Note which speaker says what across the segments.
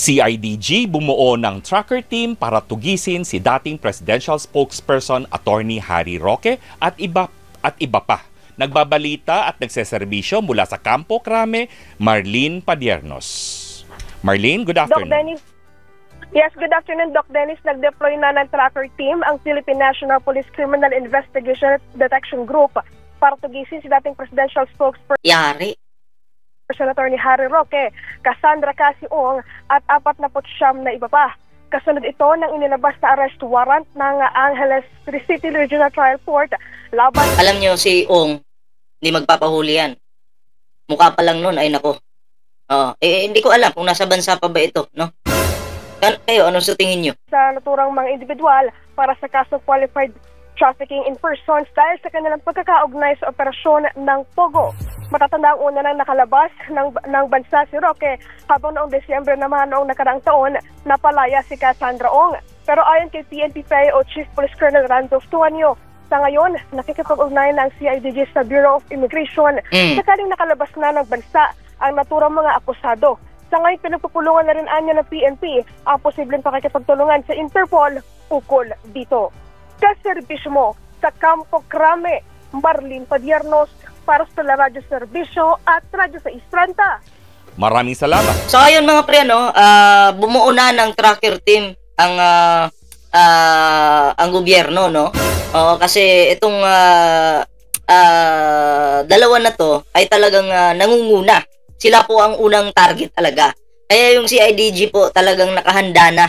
Speaker 1: CIDG bumuo ng tracker team para tugisin si dating presidential spokesperson Attorney Harry Roque at iba pa. Nagbabalita at nagseserbisyo mula sa Campo Crame, Marlene Padiernos. Marlene, good afternoon.
Speaker 2: Doc Dennis. Yes, good afternoon, Doc Dennis. Nag-deploy na ng tracker team ang Philippine National Police Criminal Investigation Detection Group para tugisin si dating presidential spokesperson Attorney Harry Roque, Cassandra Casiong at 49 na iba pa. Kasunod ito ng inilabas na arrest warrant ng Angeles City Regional Trial Court laban...
Speaker 3: Alam niyo si Ong, hindi magpapahuli yan. Mukha pa lang nun, ay nako. Hindi ko alam kung nasa bansa pa ba ito, no? Kayo, ano sa tingin niyo?
Speaker 2: Sa naturang mga individual para sa kaso qualified trafficking in persons dahil sa kanilang pagkakaugnay sa operasyon ng POGO. Matatanda ang una nang nakalabas ng bansa si Roque habang noong Desyembre naman noong nakaraang taon napalaya si Cassandra Ong. Pero ayon kay PNP PAO Chief Police Colonel Randolph Tuanyo, sa ngayon nakikipag-ugnayan ng CIDG sa Bureau of Immigration sakaling nakalabas na ng bansa ang naturang mga akusado. Sa ngayon pinagpupulungan na rin anya ng PNP ang posibleng pakikipagtulungan sa Interpol ukol dito. Kaserbisyo mo sa Campo Crame, Marlene Padiernos, para sa Radyo Serbisyo at Radyo sa Istranta.
Speaker 1: Maraming salamat.
Speaker 3: So ayun mga pre, bumuo na ng tracker team ang gobyerno, no? Kasi itong dalawa na to ay talagang nangunguna. Sila po ang unang target talaga. Kaya yung CIDG po talagang nakahanda na,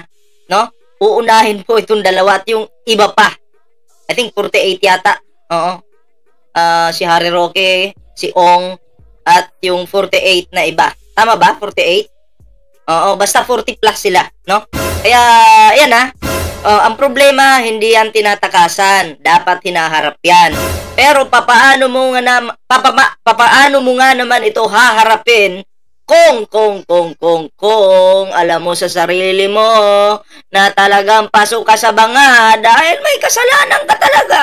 Speaker 3: no? Uunahin po itong dalawa at yung iba pa. I think 48 yata. Si Harry Roque, si Ong, at yung 48 na iba. Tama ba? 48? Oo, basta 40 plus sila, no? Kaya, yan ang problema, hindi yan tinatakasan. Dapat hinaharap yan. Pero papaano mo nga naman ito haharapin kung alam mo sa sarili mo na talagang pasok ka sa banga dahil may kasalanan ka talaga.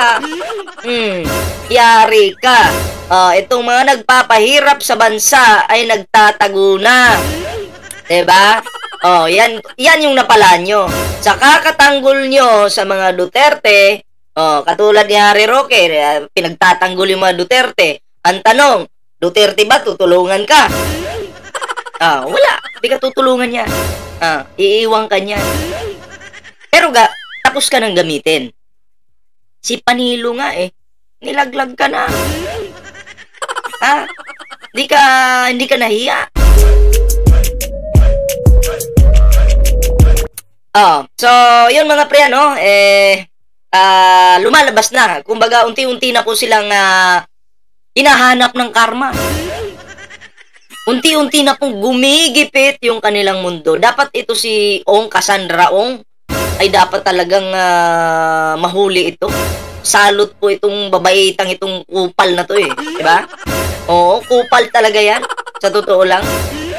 Speaker 3: Yari ka. Itong mga nagpapahirap sa bansa ay nagtatago na. Diba? Yan yung napala nyo. Sa kakatanggol nyo sa mga Duterte, katulad ni Harry Roque, pinagtatanggol yung mga Duterte. Ang tanong, Duterte ba tutulungan ka? Wala. Hindi ka tutulungan niya. Iiwang ka niya. Pero tapos ka nang gamitin. Si Panilo nga nilaglag ka na. Hindi ka nahiya. So, yun mga pre, lumalabas na. Kumbaga, unti-unti na po silang hinahanap ng karma. Unti-unti na pong gumigipit yung kanilang mundo. Dapat ito si Ong, Cassandra Ong, ay dapat talagang mahuli ito. Salot po itong babaitang itong kupal na to diba? Oo, kupal talaga yan. Sa totoo lang.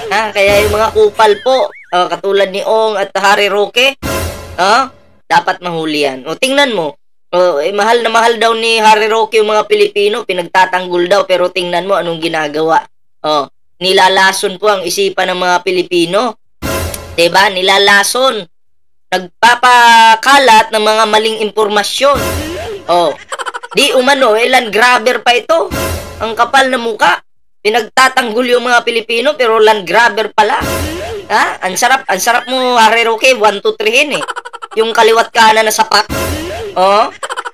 Speaker 3: Kaya yung mga kupal po, katulad ni Ong at Harry Roque, dapat mahuli yan. Tingnan mo, mahal na mahal daw ni Harry Roque yung mga Pilipino, pinagtatanggol daw, pero tingnan mo anong ginagawa. Nilalason po ang isipan ng mga Pilipino. Diba? Nilalason. Nagpapakalat ng mga maling impormasyon. Di umano, Land Grabber pa ito. Ang kapal na muka. Pinagtatanggol yung mga Pilipino, pero Land Grabber pala. Ang sarap mo, Harry Roque, 1, 2, 3 Yung kaliwat kanan na sapat.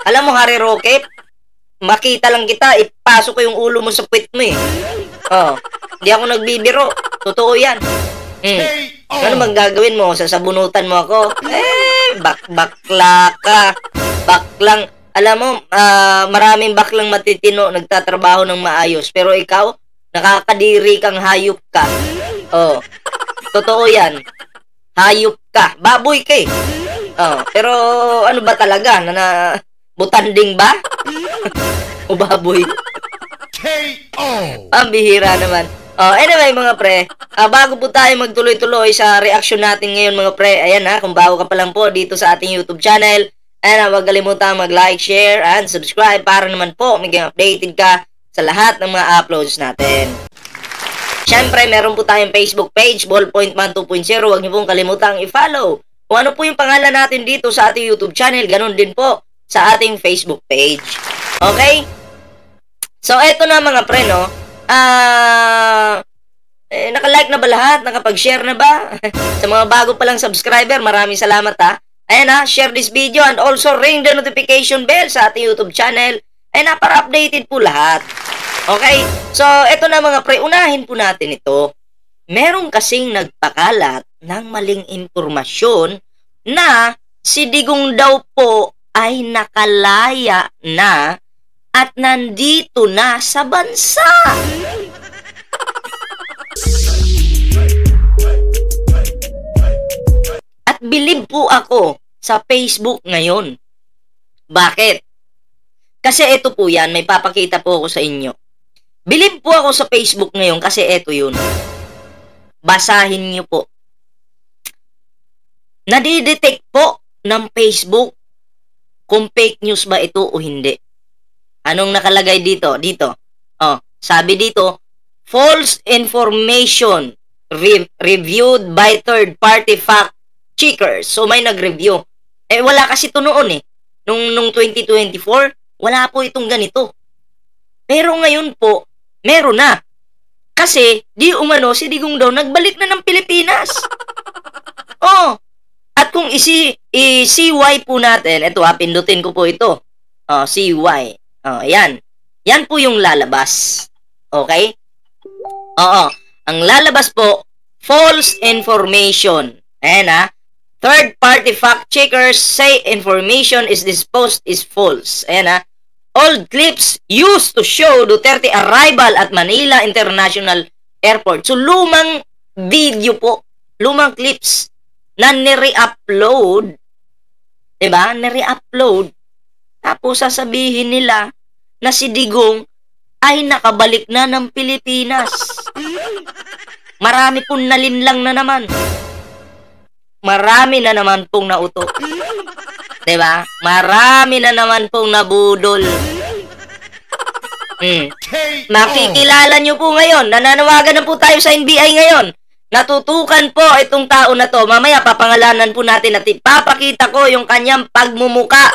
Speaker 3: Alam mo, Harry Roque, makita lang kita, ipasok ko yung ulo mo sa puwit mo Hindi ako nagbibiro. Totoo yan. Ano bang gagawin mo? Sasabunutan mo ako? Bakla ka. Baklang. Alam mo, maraming baklang matitino nagtatrabaho ng maayos. Pero ikaw, nakakadiri kang hayop ka. Totoo yan. Hayop ka. Baboy ka pero ano ba talaga? Butanding ba? O baboy? Ang bihira naman. Anyway mga pre, bago po tayo magtuloy-tuloy sa reaction natin ngayon mga pre, ayan kung bago ka pa lang po dito sa ating YouTube channel, huwag kalimutang mag-like, share, and subscribe para naman po maging updated ka sa lahat ng mga uploads natin. Siyempre, meron po tayong Facebook page, Ballpoint Man 2.0. Huwag niyo pong kalimutang i-follow. Kung ano po yung pangalan natin dito sa ating YouTube channel, ganun din po sa ating Facebook page. Okay? So, eto na mga pre, no? Naka-like na ba lahat? Nakapag-share na ba? Sa mga bago palang subscriber, maraming salamat ha. Ayan ha, share this video and also ring the notification bell sa ating YouTube channel. Ayan na, para updated po lahat. Okay? So, eto na mga pre, unahin po natin ito. Meron kasing nagpakalat ng maling impormasyon na si Digong daw po ay nakalaya na at nandito na sa bansa. At bilib po ako sa Facebook ngayon. Bakit? Kasi ito po yan, may papakita po ako sa inyo. Bilib po ako sa Facebook ngayon kasi ito yun. Basahin niyo po. Nadidetect po ng Facebook kung fake news ba ito o hindi. Anong nakalagay dito? Dito. Oh, sabi dito, false information reviewed by third-party fact checkers. So may nag-review. Wala kasi ito noon eh. Nung 2024, wala po itong ganito. Pero ngayon po, meron na. Kasi, di umano, si Digong daw nagbalik na ng Pilipinas. Oh, at kung i-CY po natin, ito pindutin ko po ito. Oh, CY. Oh, yan. Yan po yung lalabas. Okay? Oo. Ang lalabas po, false information. Ayan ha. Third-party fact-checkers say information is disposed is false. Ayan ha. Old clips used to show Duterte arrival at Manila International Airport. So, lumang video po. Lumang clips na nire-upload. Diba? Nire-upload. Tapos sasabihin nila na si Digong ay nakabalik na ng Pilipinas. Marami pong nalinlang na naman. Marami na naman pong nauto. Diba? Marami na naman pong nabudol. Makikilala nyo po ngayon. Nananawagan na po tayo sa NBI ngayon. Natutukan po itong tao na to. Mamaya papangalanan po natin at ipapakita ko yung kanyang pagmumuka.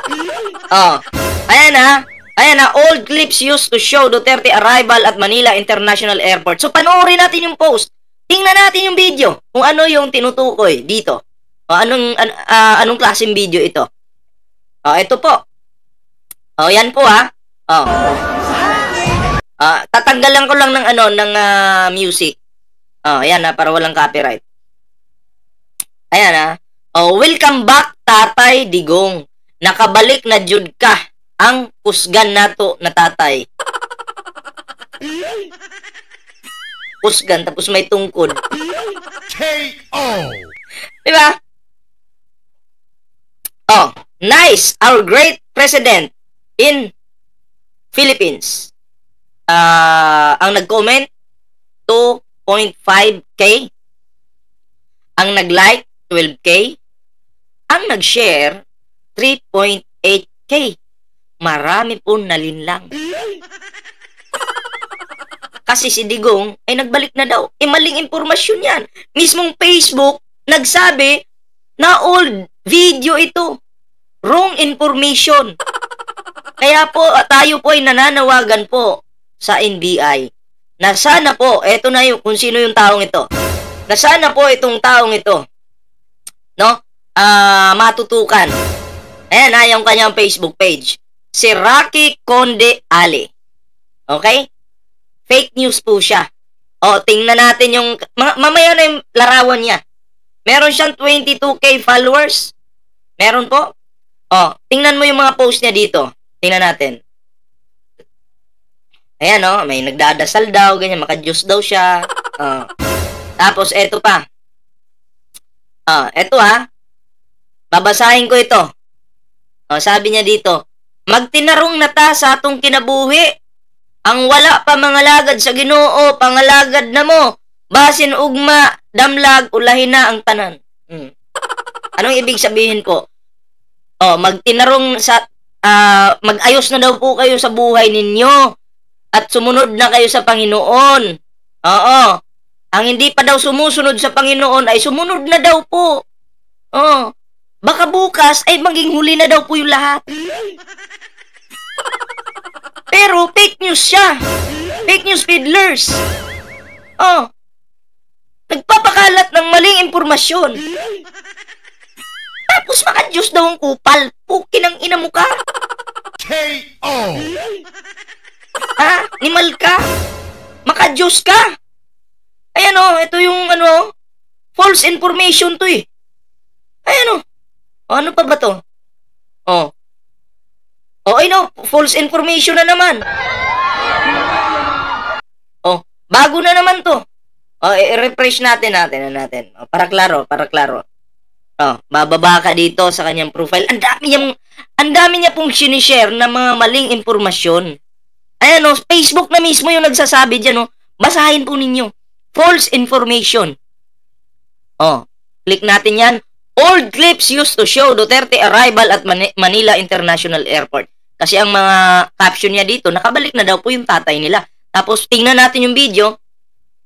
Speaker 3: Oh. Ayan ha. Ayan ha. Old clips used to show Duterte arrival at Manila International Airport. So panoorin natin yung post. Tingnan natin yung video. Kung ano yung tinutukoy dito. O anong klaseng video ito. O ito po. O yan po ha. O. Tatanggalan ko lang ng music. Oh, ayan na, para walang copyright. Ayan na. Oh, welcome back, Tatay Digong. Nakabalik na jud ka ang kusgan nato na tatay. Kusgan, tapos may tungkod. K.O. Diba? Oh, nice. Our great president in Philippines. Ang nag-comment, 2.5K. Ang nag-like, 12K. Ang nag-share, 3.8K. Marami po nalinlang. Kasi si Digong ay nagbalik na daw. Maling impormasyon yan. Mismong Facebook, nagsabi na old video ito. Wrong information. Kaya po, tayo po ay nananawagan po sa NBI na sana po, eto na yung kung sino yung taong ito. Na sana po itong taong ito, no? Matutukan. Ayan na yung kanyang Facebook page. Si Rocky Conde Ali. Okay? Fake news po siya. O, tingnan natin yung, mamaya na yung larawan niya. Meron siyang 22K followers. Meron po. O, tingnan mo yung mga post niya dito. Tingnan natin. Ayan o, may nagdadasal daw, ganyan, maka-Diyos daw siya. Tapos, eto pa. Eto ha. Babasahin ko ito. Sabi niya dito, magtinarong na ta sa atong kinabuhi. Ang wala pa mangalagad sa Ginoo, pangalagad na mo. Basin ugma, damlag, ulahin na ang tanan. Anong ibig sabihin po? Magtinarong sa, mag-ayos na daw po kayo sa buhay ninyo. At sumunod na kayo sa Panginoon. Oo. Ang hindi pa daw sumusunod sa Panginoon ay sumunod na daw po. Oh, baka bukas ay maging huli na daw po yung lahat. Pero fake news siya. Fake news peddlers. Oh, nagpapakalat ng maling impormasyon. Tapos maka-Diyos daw ang kupal. Pukin ang ina mo ka.
Speaker 4: K.O.
Speaker 3: Ha? Animal ka? Maka-Diyos ka? Ayan o, ito yung false information to eh. Ayan o. Ano pa ba to? Oh. Oh, false information na naman. Oh, bago na naman to. Oh, i-refresh natin. Oh, para klaro. Oh, bababa ka dito sa kanyang profile. Ang dami niya pong sinishare na mga maling impormasyon. Ayan o, Facebook na mismo yung nagsasabi dyan o. Basahin po ninyo. False information. Oh, click natin yan. Old clips used to show Duterte arrival at Manila International Airport. Kasi ang mga caption niya dito, nakabalik na daw po yung tatay nila. Tapos tingnan natin yung video.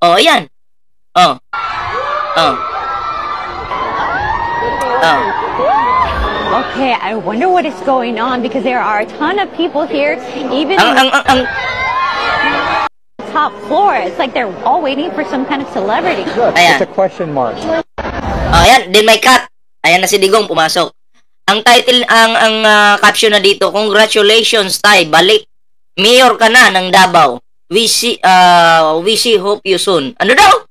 Speaker 3: Oh, ayan. Oh.
Speaker 5: Okay, I wonder what is going on because there are a ton of people here, even
Speaker 3: Ang
Speaker 5: top floor. It's like they're all waiting for some kind of celebrity.
Speaker 6: Look,
Speaker 3: Ayan.
Speaker 6: it's a question mark.
Speaker 3: Ayan, then may cut. Ayan na si Digong pumasok. Ang title, ang caption na dito, congratulations, Tay, balik. Mayor ka na ng Davao. We see hope you soon. Ano daw?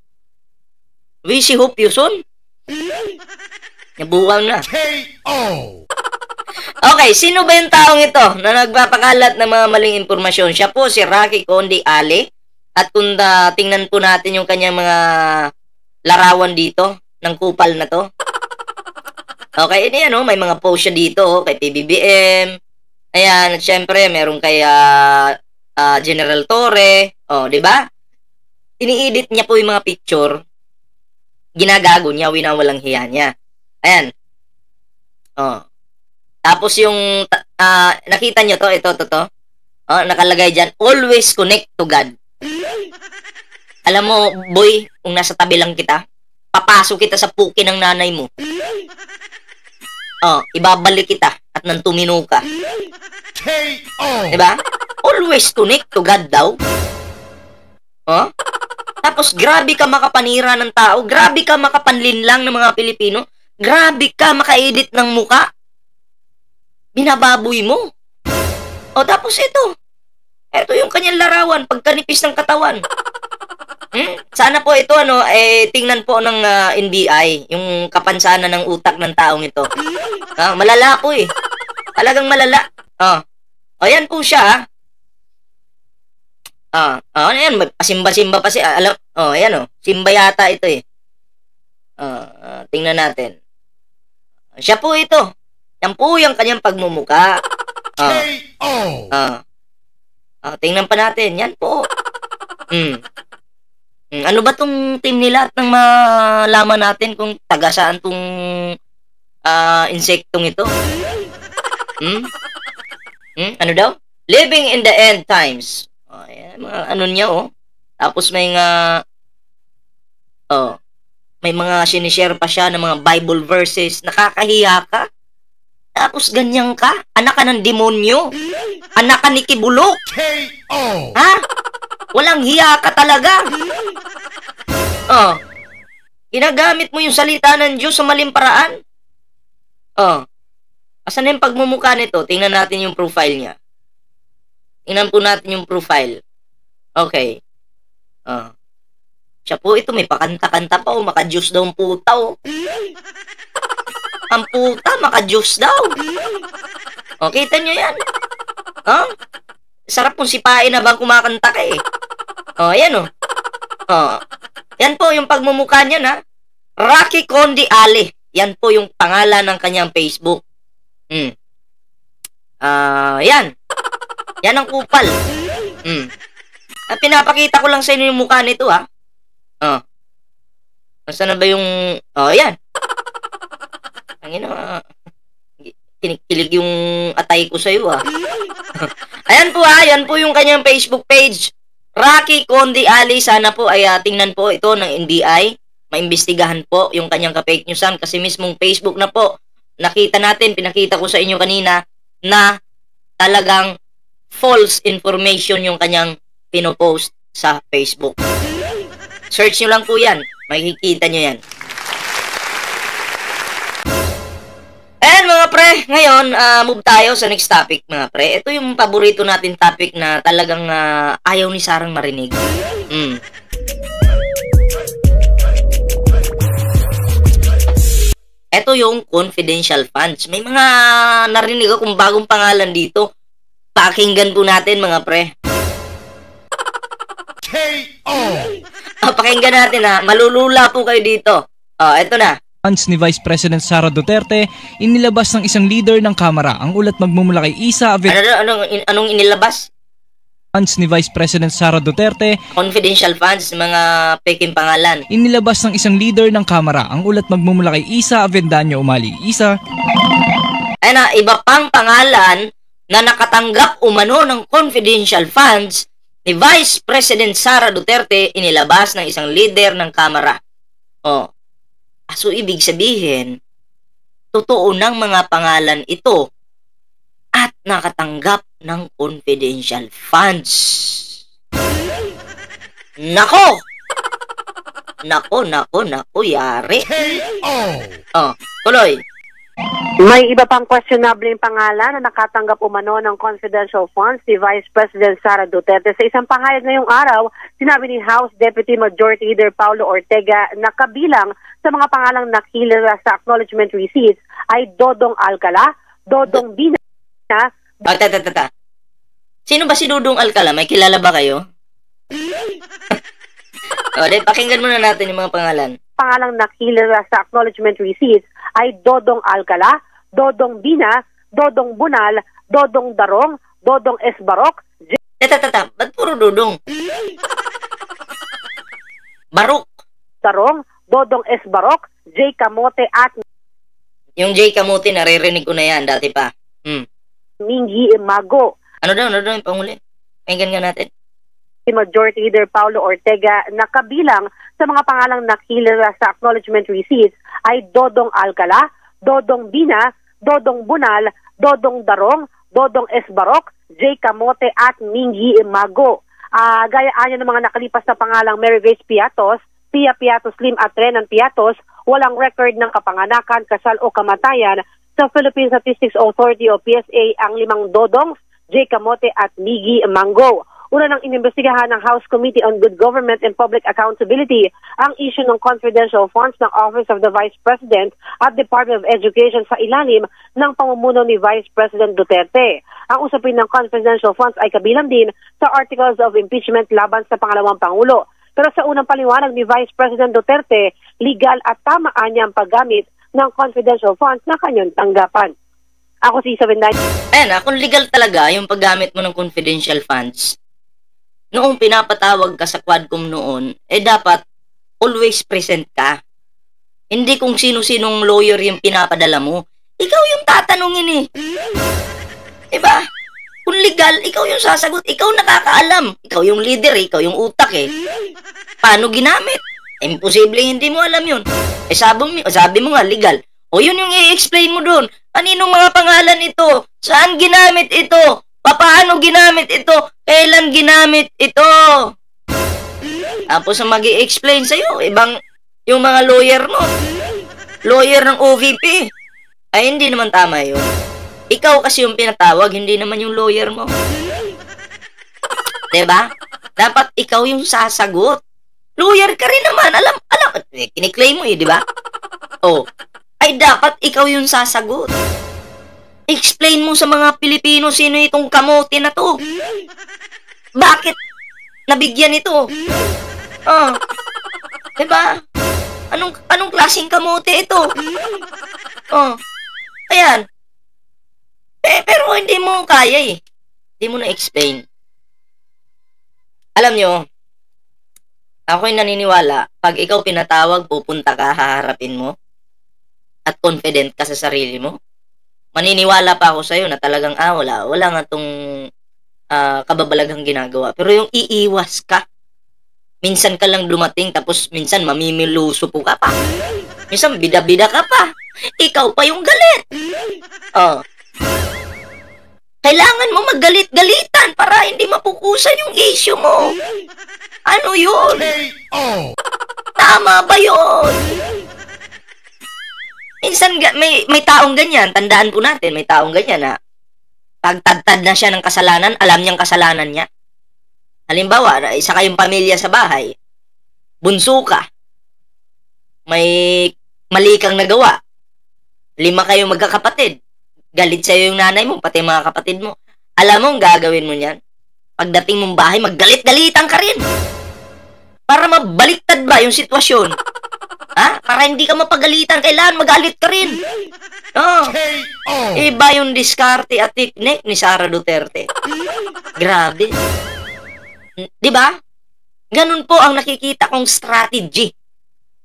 Speaker 3: We see hope you soon? Nabuwang na.
Speaker 4: K.O.
Speaker 3: Okay, sino ba yung taong ito na nagpapakalat ng mga maling impormasyon? Siya po si Rocky Condi Ale. At kung tingnan po natin yung kanyang mga larawan dito ng kupal na to. Okay, ini may mga post siya dito kay PBBM. Ayan, at syempre meron kay General Torre. Oh, 'di ba? Ini-edit niya po yung mga picture. Ginagago niya, winawalang hiya niya. Ayan. Oh. Tapos yung nakita niyo to, ito. Oh, nakalagay diyan, always connect to God. Alam mo, boy, kung nasa tabi lang kita, papasok kita sa puki ng nanay mo. Oh, ibabalik kita at nang tumino ka.
Speaker 4: K.O.
Speaker 3: Diba? Always connect to God daw. Oh? Tapos grabe ka makapanira ng tao, grabe ka makapanlinlang ng mga Pilipino, grabe ka makaedit ng muka. Binababoy mo. O tapos ito yung kanyang larawan, pagkanipis ng katawan. Sana po ito tingnan po ng NBI yung kapansanan ng utak ng taong ito. Malala po eh. Talagang malala. Ayan po siya. Ayan, simba-simba pa siya. Ayan simba yata ito eh. Tingnan natin. Siya po ito. Yan po yung kanyang pagmumuka.
Speaker 4: K.O.
Speaker 3: Tingnan pa natin. Yan po. Ano ba tong team nila at nang malaman natin kung taga saan tong insektong ito? Ano daw? Living in the end times. Ayan, mga ano niya Tapos may may mga sinishare pa siya ng mga Bible verses. Nakakahiya ka. Tapos ganyan ka. Anak ka ng demonyo. Anak ka ni Kibulok.
Speaker 4: K.O.
Speaker 3: Ha? Walang hiya ka talaga. Ginagamit mo yung salita ng Diyos sa maling paraan. Asan na yung pagmumukha nito? Tingnan natin yung profile niya. Tingnan po natin yung profile. Okay. Siya po ito, may pakanta-kanta pa maka-Diyos daw ang puta Ang puta, maka-Diyos daw. Kita nyo yan? Sarap kung sipain na bang kumakanta ka eh. Ayan Yan po yung pagmumukha niya na. Rocky Condi Ale. Yan po yung pangalan ng kanyang Facebook. Yan. Yan ang kupal. At pinapakita ko lang sa inyo yung mukha nito Nasaan na ba yung... yan. Kinikilig yung atay ko sa'yo Ayan po yan po yung kanyang Facebook page. Rocky Conde Ali, sana po ay tingnan po ito ng NBI. Maimbestigahan po yung kanyang ka-fake newsan kasi mismong Facebook na po. Nakita natin, pinakita ko sa inyo kanina na talagang false information yung kanyang pinopost sa Facebook. Search nyo lang po yan. Makikita nyo yan. And mga pre, ngayon, move tayo sa next topic mga pre. Ito yung paborito natin topic na talagang ayaw ni Sarang marinig. Ito yung confidential funds. May mga narinig akong bagong pangalan dito. Pakinggan po natin mga pre.
Speaker 4: KO.
Speaker 3: Pakinggan natin malulula po kayo dito. Ito na.
Speaker 6: Funds ni Vice President Sara Duterte, inilabas ng isang leader ng Kamara. Ang ulat magmumula kay Isa
Speaker 3: Anong inilabas?
Speaker 6: Funds ni Vice President Sara Duterte,
Speaker 3: Confidential funds, mga peking pangalan.
Speaker 6: inilabas ng isang leader ng Kamara. Ang ulat magmumula kay Isa Avendaño Umali. Isa.
Speaker 3: Iba pang pangalan na nakatanggap umano ng confidential funds ni Vice President Sara Duterte, inilabas ng isang leader ng Kamara. So ibig sabihin, totoo ng mga pangalan ito at nakatanggap ng confidential funds. Nako! Nako, yari.
Speaker 4: KO.
Speaker 3: Tuloy.
Speaker 2: May iba pang questionable yung pangalan na nakatanggap umano ng confidential funds si Vice President Sara Duterte. Sa isang pahayag ngayong araw, sinabi ni House Deputy Majority Leader Paulo Ortega na kabilang sa mga pangalang nakilala sa acknowledgement receipts ay Dodong Alcala, Dodong Bina.
Speaker 3: Sino ba si Dodong Alcala? May kilala ba kayo? Pakinggan muna natin yung mga pangalan.
Speaker 2: Pangalang nakilala sa acknowledgement receipts ay Dodong Alcala, Dodong Bina, Dodong Bunal, Dodong Darong, Dodong Esbarok.
Speaker 3: Ba't puro Dodong? Barok.
Speaker 2: Darong, Dodong Esbarok, J. Camote at
Speaker 3: Yung J. Camote, naririnig ko na yan dati pa.
Speaker 2: Mingi Mago.
Speaker 3: Ano daw yung panguli? Pakinggan nga natin.
Speaker 2: Si Majority Leader Paulo Ortega na kabilang sa mga pangalang nakilala sa acknowledgement receipts ay Dodong Alcala, Dodong Bina, Dodong Bunal, Dodong Darong, Dodong Esbarok, J. Camote at Mingi Mago. Gayaan ng mga nakalipas na pangalang Mary Grace Piatos, Pia Piatos Lim at Renan Piatos, walang record ng kapanganakan, kasal o kamatayan sa Philippine Statistics Authority o PSA ang 5 Dodongs, J. Camote at Migi Mango. Una nang inimbestigahan ng House Committee on Good Government and Public Accountability ang issue ng confidential funds ng Office of the Vice President at Department of Education sa ilalim ng pamumuno ni Vice President Duterte. Ang usapin ng confidential funds ay kabilang din sa articles of impeachment laban sa pangalawang Pangulo. Pero sa unang paliwanag ni Vice President Duterte, legal at tamaan niya ang paggamit ng confidential funds na kanyang tanggapan. Ako si Isa Vendaño.
Speaker 3: Kung legal talaga yung paggamit mo ng confidential funds, noong pinapatawag ka sa Quadcom noon, dapat always present ka. Hindi kung sino-sinong lawyer yung pinapadala mo. Ikaw yung tatanungin Diba? Kung legal, ikaw yung sasagot. Ikaw nakakaalam. Ikaw yung leader, ikaw yung utak Paano ginamit? Imposible hindi mo alam yun. Sabi mo nga, legal. O yun yung i-explain mo doon. Kaninong mga pangalan ito? Saan ginamit ito? Paano ginamit ito? Kailan ginamit ito? Tapos ang mag-i-explain sa'yo, ibang yung mga lawyer mo. Lawyer ng OVP. Ay, hindi naman tama yun. Ikaw kasi yung pinatawag, hindi naman yung lawyer mo. Diba? Dapat ikaw yung sasagot. Lawyer ka rin naman. Alam, kiniklaim mo diba? Ay dapat ikaw yung sasagot. Explain mo sa mga Pilipino sino itong kamote na to. Bakit nabigyan ito? Diba? Anong klaseng kamote ito? Ayan. Pero hindi mo kaya Hindi mo na-explain. Alam nyo, ako'y naniniwala, pag ikaw pinatawag, pupunta ka, haharapin mo, at confident ka sa sarili mo, maniniwala pa ako sa'yo na talagang, wala nga tong kababalaghang ginagawa. Pero yung iiwas ka, minsan ka lang dumating, tapos minsan mamimiluso po ka pa. Minsan bida-bida ka pa. Ikaw pa yung galit. Oh. Kailangan mo maggalit-galitan para hindi mapukusan yung issue mo. Ano yun? Tama ba yun? Minsan may taong ganyan, tandaan po natin, may taong ganyan na pagtadtad na siya ng kasalanan, alam niyang kasalanan niya. Halimbawa, isa kayong pamilya sa bahay, bunso ka, may mali kang nagawa, 5 kayong magkakapatid, galit sa'yo yung nanay mo, pati mga kapatid mo. Alam mo ang gagawin mo niyan? Pagdating mong bahay, maggalit-galitan ka rin. Para mabaliktad ba yung sitwasyon? Ha? Para hindi ka mapagalitan, kailangan magalit ka rin. Oh. Iba yung diskarte at technique ni Sara Duterte. Grabe. Di ba? Ganun po ang nakikita kong strategy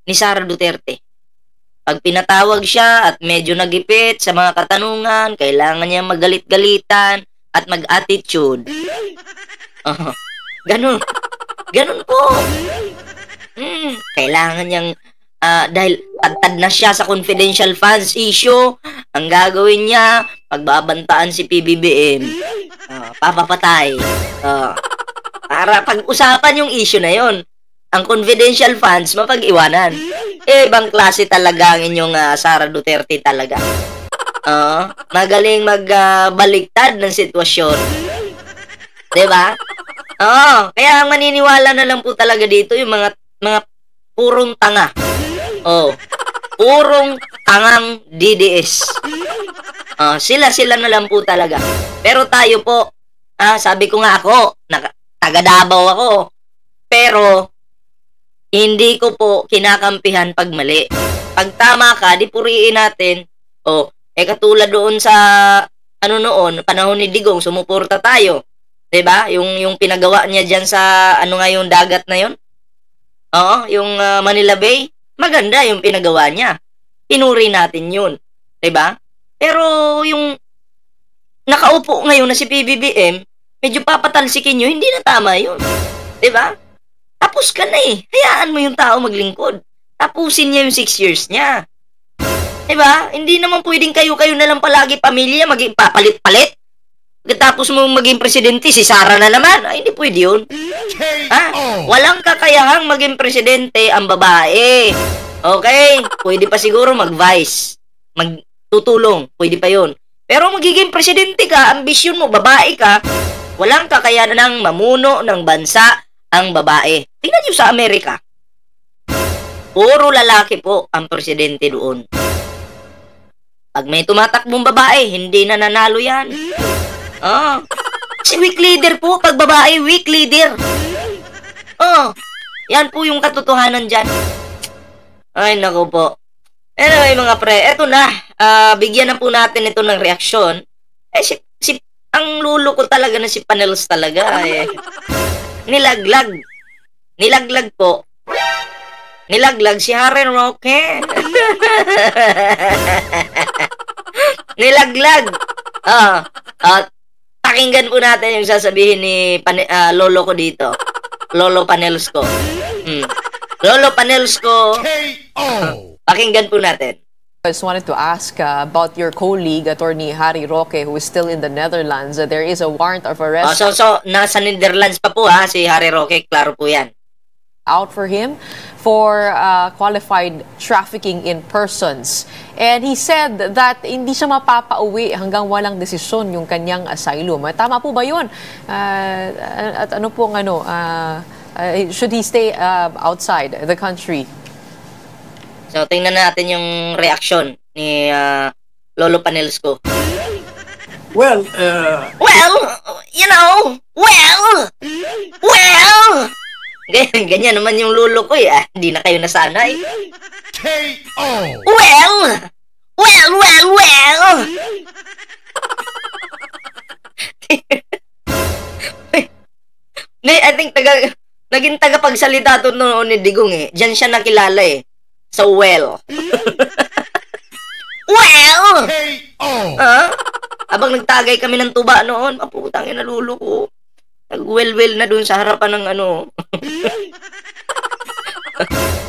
Speaker 3: ni Sara Duterte. Pag pinatawag siya at medyo nagipit sa mga katanungan, kailangan niya magalit-galitan at mag-attitude. Oh, ganun. Ganun po. Kailangan niyang, dahil pagtad na siya sa confidential funds issue, ang gagawin niya, pagbabantaan si PBBM, papapatay. Para pag-usapan yung issue na yon, ang confidential funds, mapag-iwanan. Ibang klase talaga ang inyong Sara Duterte talaga. Magaling magbaliktad ng sitwasyon. Diba? Kaya ang maniniwala na lang po talaga dito yung mga purong tanga. Purong tangang DDS. Sila na lang po talaga. Pero tayo po, sabi ko nga ako, taga Davao ako. Pero hindi ko po kinakampihan pag mali. Pag tama ka, di puriin natin. Katulad doon sa noon, panahon ni Digong, sumuporta tayo. 'Di ba? Yung pinagawa niya diyan sa yung dagat na 'yon. Yung Manila Bay, maganda yung pinagawa niya. Pinuri natin 'yun, 'di ba? Pero yung nakaupo ngayon na si PBBM, medyo papatalsikin niyo, hindi na tama 'yun. 'Di ba? Tapos ka na eh. Hayaan mo yung tao maglingkod. Tapusin niya yung 6 years niya. Diba? Hindi naman pwedeng kayo na lang palagi pamilya, maging papalit-palit. Tapos mo maging presidente, si Sara na naman. Hindi pwede yun. Walang kakayahang maging presidente ang babae. Okay? Pwede pa siguro mag-vice. Magtutulong. Pwede pa yun. Pero magiging presidente ka, ambisyon mo, babae ka, walang kakayahan mamuno ng bansa ang babae. Tingnan nyo sa Amerika. Puro lalaki po ang presidente doon. Pag may tumatakbong babae, hindi na nanalo yan. Si weak leader po. Pag babae, weak leader. Yan po yung katotohanan dyan. Ay, naku po. Anyway, mga pre, eto na. Bigyan na po natin ito ng reaksyon. Ang lulo ko talaga na si Panels talaga. Nilaglag po. Nilaglag si Harry Roque. Nilaglag. Pakinggan po natin yung sasabihin ni lolo ko dito. Lolo Panels ko. Lolo Panels ko. Pakinggan po natin.
Speaker 7: I just wanted to ask about your colleague, Attorney Harry Roque, who is still in the Netherlands. There is a warrant of arrest
Speaker 3: So, nasa Netherlands pa po si Harry Roque. Klaro po yan.
Speaker 7: Out for him for qualified trafficking in persons. And he said that hindi siya mapapauwi hanggang walang desisyon yung kanyang asylum. Tama po ba yun? At ano pong should he stay outside the country?
Speaker 3: So, tingnan natin yung reaction ni Lolo Panels ko.
Speaker 4: Well,
Speaker 3: Ganyan naman yung lolo ko eh. Hindi na kayo nasanay.
Speaker 4: K.O.
Speaker 3: Well. I think naging tagapagsalita to noon ni Digong eh. Diyan siya nakilala eh. Sa well.
Speaker 4: K.O.
Speaker 3: Habang nagtagay kami ng tuba noon, maputang ina lolo ko. Nag-well-well na dun sa harapan ng ano.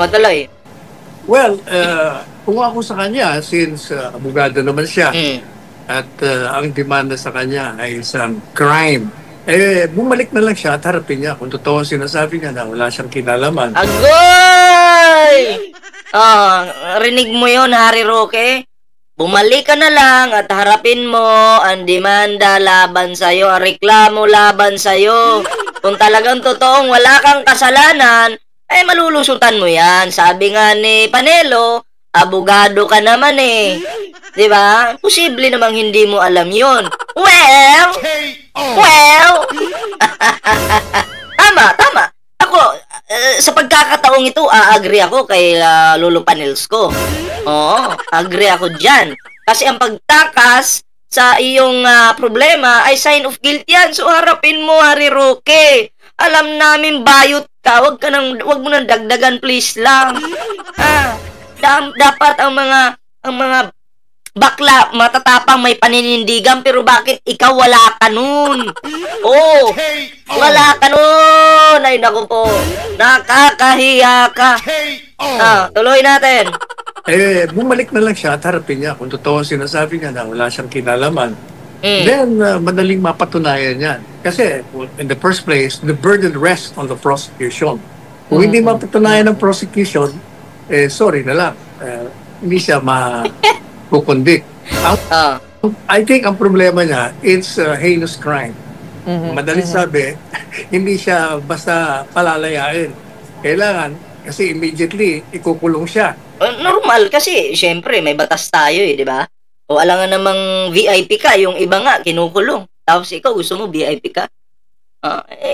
Speaker 3: Patuloy.
Speaker 4: Well, kung ako sa kanya, since abogado naman siya, at ang demanda sa kanya ay isang crime, bumalik na lang siya at harapin niya kung totoo sinasabi niya na wala siyang kinalaman.
Speaker 3: Agoy! Rinig mo yon, Harry Roque? Bumalik ka na lang at harapin mo ang demanda laban sa'yo, ang reklamo laban sa'yo. Kung talagang totoong wala kang kasalanan, ay malulusutan mo yan. Sabi nga ni Panelo, abogado ka naman eh. Diba? Posible namang hindi mo alam yon. Well! Tama. Ako, sa pagkakataong ito, agree ako kay Lolo Panels ko. Oo, agree ako dyan. Kasi ang pagtakas sa iyong problema ay sign of guilt yan. So harapin mo, Harry Roque. Alam namin bayot ka. Wag mo nang dagdagan, please lang. Dapat ang mga bakla matatapang may paninindigan, pero bakit ikaw wala ka nun? Oh, wala ka nun. Ay naku po, nakakahiya ka. Tuloy natin.
Speaker 4: Bumalik na lang siya at harapin niya kung totoo sinasabi niya na wala siyang kinalaman. Then, madaling mapatunayan yan. Kasi, in the first place, the burden rests on the prosecution. Kung hindi mapatunayan ng prosecution, sorry na lang. Hindi siya kukondict. I think ang problema niya, it's a heinous crime. Madaling sabi, hindi siya basta palalayain. Kailangan, kasi immediately, ikukulong siya.
Speaker 3: Normal kasi, syempre, may batas tayo di ba? O alam nga namang VIP ka, yung iba nga, kinukulong. Tapos ikaw, gusto mo VIP ka?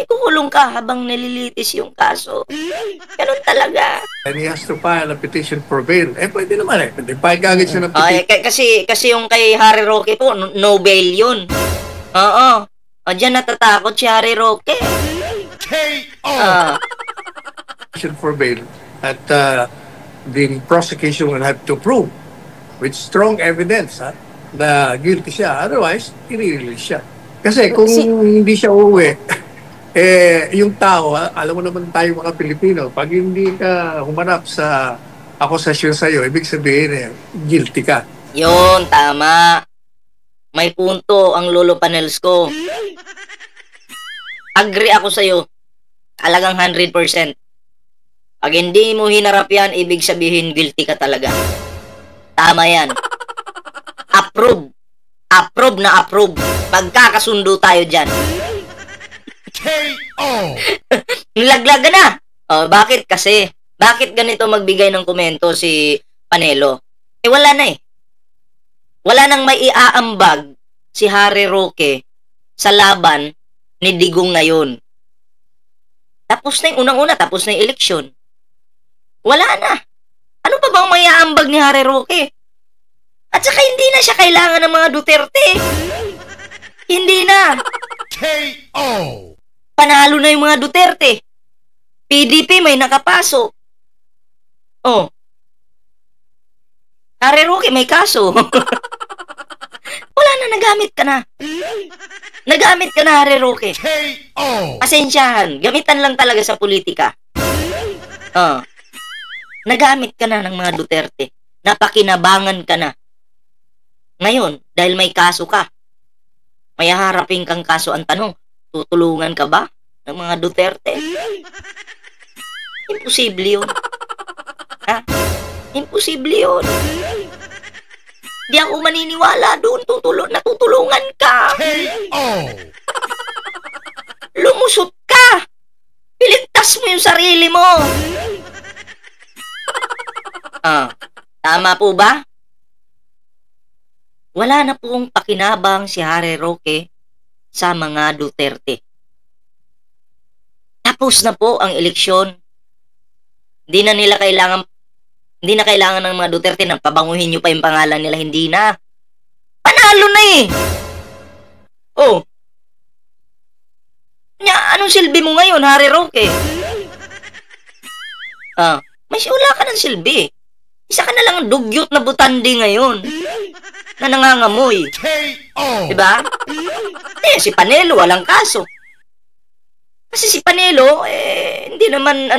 Speaker 3: Kukulong ka habang nalilitis yung kaso. Ganun talaga.
Speaker 4: And he has to file a petition for bail. Pwede naman Pwede file ka agad siya ng petition.
Speaker 3: Kasi yung kay Harry Roque po, no bail yun. Diyan natatakot si Harry Roque.
Speaker 4: Petition for bail. At the prosecution will have to prove with strong evidence na guilty siya. Otherwise, i-release siya. Kasi kung hindi siya uuwi, yung tao, alam mo naman tayo mga Pilipino, pag hindi ka humanap sa akusasyon sa'yo, ibig sabihin guilty ka.
Speaker 3: Yun, tama. May punto ang Lolo Panels ko. Agree ako sa'yo. Talagang 100%. Pag hindi mo hinarap yan, ibig sabihin guilty ka talaga. Tama yan. Approve. Approve na approve. Pagkakasundo tayo dyan. Nilaglagan na. Bakit kasi? Bakit ganito magbigay ng komento si Panelo? Wala na Wala nang may iaambag si Harry Roque sa laban ni Digong ngayon. Tapos na yung unang-una, tapos na yung eleksyon. Wala na. Ano pa bang may iaambag ni Harry Roque? At saka hindi na siya kailangan ng mga Duterte. Hindi na. Panalo na yung mga Duterte. PDP may nakapasok. Harry Roque may kaso. Wala na, nagamit ka na. Nagamit ka na, Harry Roque. Pasensyahan, gamitan lang talaga sa politika. Nagamit ka na ng mga Duterte. Napakinabangan ka na. Ngayon, dahil may kaso ka, may harapin kang kaso. Ang tanong, tutulungan ka ba ng mga Duterte? Imposible yun. Imposible yun. Di ako maniniwala doon. Natutulungan ka. Lumusot ka. Piligtas mo yung sarili mo. Tama po ba? Wala na pong pakinabang si Harry Roque sa mga Duterte. Tapos na po ang eleksyon. Hindi na kailangan ng mga Duterte na pabanguhin nyo pa yung pangalan nila. Hindi na. Panalo na anong silbi mo ngayon, Harry Roque? Wala ka ng silbi. Isa ka na lang dugyot na butandi ngayon na nangangamoy. Diba? Si Panelo walang kaso. Kasi si Panelo, hindi naman,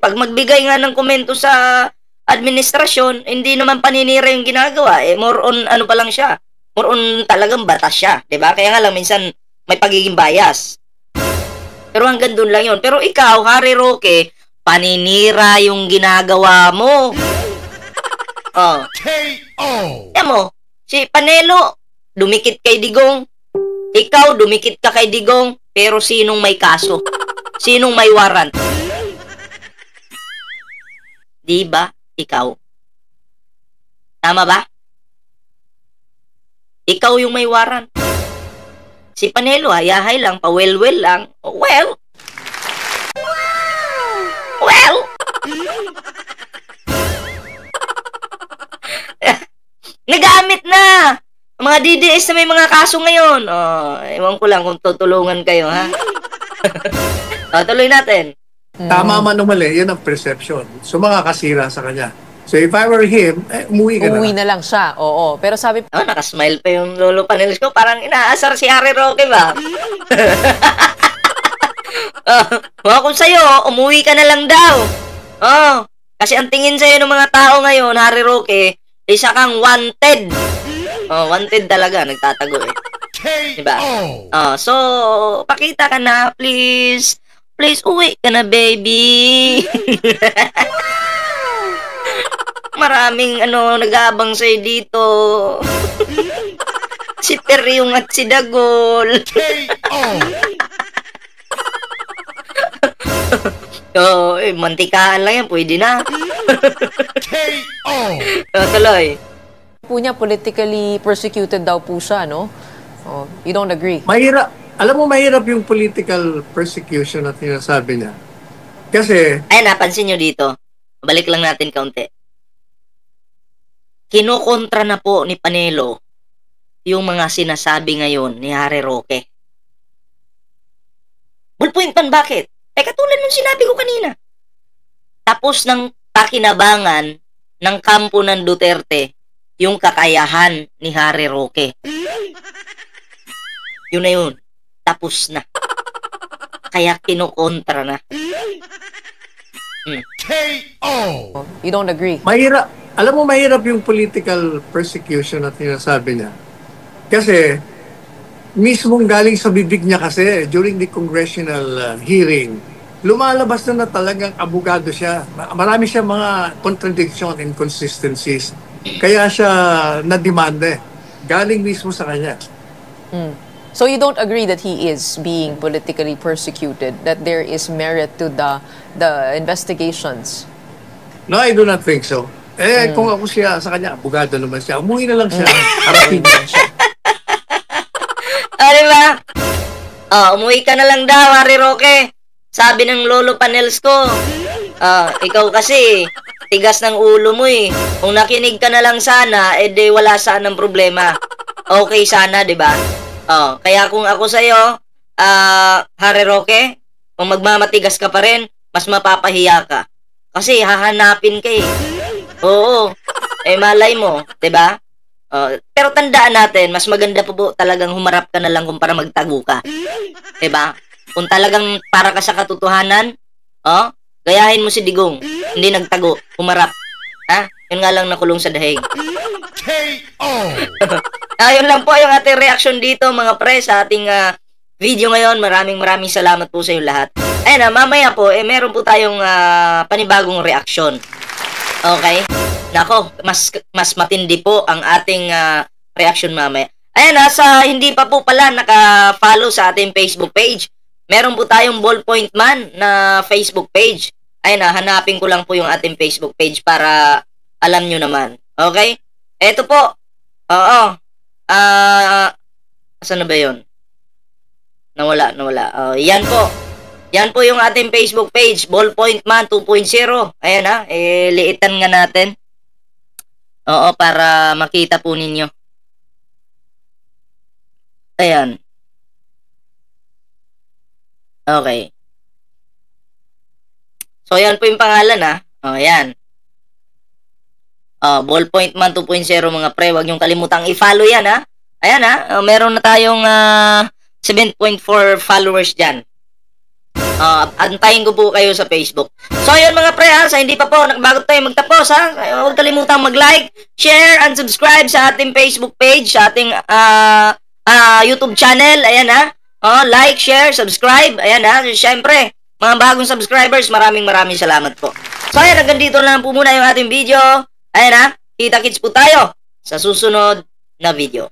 Speaker 3: pag magbigay nga ng komento sa administrasyon, hindi naman paninira yung ginagawa. More on, pa lang siya. More on talagang batas siya. Diba? Kaya nga lang, minsan may pagiging bias. Pero hanggang doon lang yun. Pero ikaw, Harry Roque, paninira yung ginagawa mo. Oh. Yan mo, si Panelo, dumikit kay Digong. Ikaw, dumikit ka kay Digong. Pero sinong may kaso? Sinong may warrant? Di ba? Ikaw. Tama ba? Ikaw yung may warrant. Si Panelo, hayahay lang, pawel-wel lang. Well. Nagamit na! Mga DDS na may mga kaso ngayon. Ewan ko lang kung tutulungan kayo, ha? Tuloy natin.
Speaker 4: Tama man o mali, yan ang perception. So, makakasira sa kanya. So, if I were him, umuwi ka na.
Speaker 7: Umuwi na lang siya, oo. Pero sabi...
Speaker 3: nakasmile pa yung lolo Paneles ko. Parang inaasar si Harry Roque ba? Kung sa'yo, umuwi ka na lang daw. Kasi ang tingin sa'yo ng mga tao ngayon, Harry Roque, isa kang wanted. Wanted talaga, nagtatago diba? So, pakita ka na, please. Please, uwi ka na, baby. Maraming, nag-aabang sa'yo dito. Si Peryong at si Dagol. Mantikaan lang yan, pwede na. Tuloy.
Speaker 7: Po niya, politically persecuted daw po siya, no? You don't agree?
Speaker 4: Mahirap. Alam mo, mahirap yung political persecution na sinasabi niya. Kasi...
Speaker 3: Ay, napansin nyo dito. Balik lang natin kaunti. Kinokontra na po ni Panelo yung mga sinasabi ngayon ni Harry Roque. Bulpuintan, bakit? Katulad ng sinabi ko kanina. Tapos ng pakinabangan ng kampo ng Duterte yung kakayahan ni Harry Roque. Yun na yun. Tapos na. Kaya kinokontra na.
Speaker 7: You don't agree?
Speaker 4: Mahirap. Alam mo, mahirap yung political persecution na sinasabi niya. Kasi, mismong galing sa bibig niya kasi, during the congressional hearing, lumalabas na talagang abogado siya. Marami siya mga contradiction, inconsistencies. Kaya siya na-demanda. Galing mismo sa kanya.
Speaker 7: So you don't agree that he is being politically persecuted, that there is merit to the investigations?
Speaker 3: No,
Speaker 4: I do not think so. Kung ako siya, sa kanya, abogado naman siya. Umuwi na lang siya.
Speaker 7: Harapin na siya.
Speaker 3: Diba? Umuwi ka na lang daw, Harry Roque. Sabi ng lolo Paneles ko. Ikaw kasi, tigas ng ulo mo eh. Kung nakinig ka na lang sana, di wala sanang problema. Okay sana, diba? Kaya kung ako sa'yo, Harry Roque, kung magmamatigas ka pa rin, mas mapapahiya ka. Kasi hahanapin ka eh. Oo. Malay mo, diba? Pero tandaan natin, mas maganda po talagang humarap ka na lang kung para magtago ka. Diba? Kung talagang para ka sa katotohanan, gayahin mo si Digong. Hindi nagtago, humarap. Yun nga lang nakulong sa dahig. Yun lang po yung ating reaction dito mga pre sa ating video ngayon. Maraming salamat po sa inyo lahat. Ayun mamaya po, meron po tayong panibagong reaction. Okay? Nako, mas matindi po ang ating reaction mamaya. Ayan sa hindi pa po pala naka-follow sa ating Facebook page, meron po tayong Ballpoint Man na Facebook page. Ayun hanapin ko lang po yung ating Facebook page para alam nyo naman. Okay? Eto po. Saan na ba yun? Nawala. Yan po. Yan po yung ating Facebook page, Ballpoint Man 2.0. Ayan liitan nga natin. Para makita po ninyo. Ayan. Okay. So, yan po yung pangalan ayan. Ballpoint Man 2.0 mga pre. Huwag niyong kalimutang i-follow yan Ayan meron na tayong 7.4 followers dyan. Antayin ko po kayo sa Facebook. So yun mga pre ha, sa hindi pa po, bago tayo magtapos ha, huwag kalimutang mag-like, share, and subscribe sa ating Facebook page, sa ating YouTube channel, ayan ha. Like, share, subscribe, ayan ha. Siyempre, mga bagong subscribers, maraming salamat po. So ayan, hanggang dito lang po muna yung ating video. Ayan ha, kita-kits po tayo sa susunod na video.